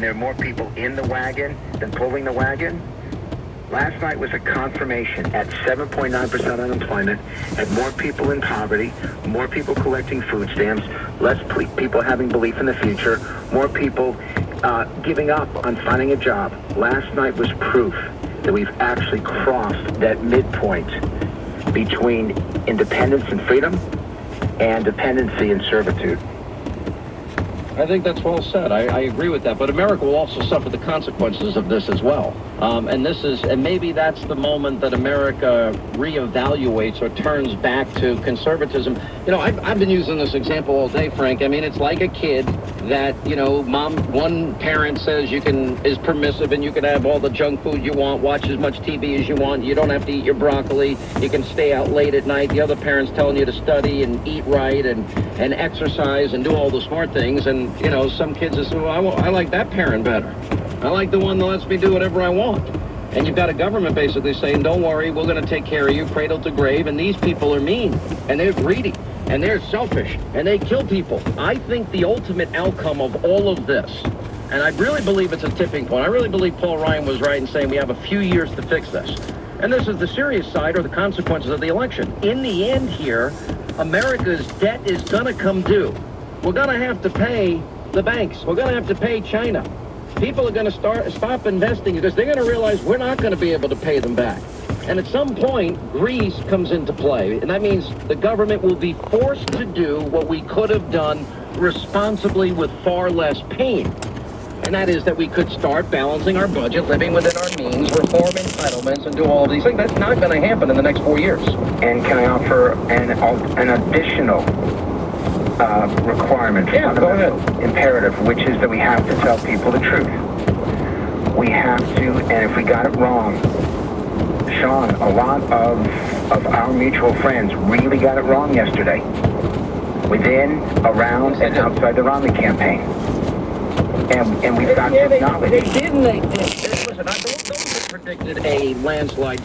there are more people in the wagon than pulling the wagon. Last night was a confirmation at 7.9% unemployment, at more people in poverty, more people collecting food stamps, less people having belief in the future, more people giving up on finding a job. Last night was proof that we've actually crossed that midpoint between independence and freedom and dependency and servitude. I think that's well said. I agree with that. But America will also suffer the consequences of this as well. And maybe that's the moment that America reevaluates or turns back to conservatism. You know, I've been using this example all day, Frank. I mean, it's like a kid that, you know, one parent says is permissive and you can have all the junk food you want, watch as much TV as you want, you don't have to eat your broccoli, you can stay out late at night. The other parent's telling you to study and eat right and exercise and do all the smart things. And, you know, some kids will say, well, I like that parent better. I like the one that lets me do whatever I want. And you've got a government basically saying, don't worry, we're going to take care of you, cradle to grave. And these people are mean, and they're greedy, and they're selfish, and they kill people. I think the ultimate outcome of all of this, and I really believe it's a tipping point. I really believe Paul Ryan was right in saying we have a few years to fix this. And this is the serious side or the consequences of the election. In the end here, America's debt is going to come due. We're going to have to pay the banks. We're going to have to pay China. People are going to stop investing because they're going to realize we're not going to be able to pay them back. And at some point, Greece comes into play. And that means the government will be forced to do what we could have done responsibly with far less pain. And that is that we could start balancing our budget, living within our means, reform entitlements, and do all of these things. That's not going to happen in the next 4 years. And can I offer an additional requirement, fundamental imperative, which is that we have to tell people the truth. We have to, and if we got it wrong, Sean, a lot of our mutual friends really got it wrong yesterday, within, around, and outside the Romney campaign. And we've got to acknowledge. They did. Listen, those predicted a landslide.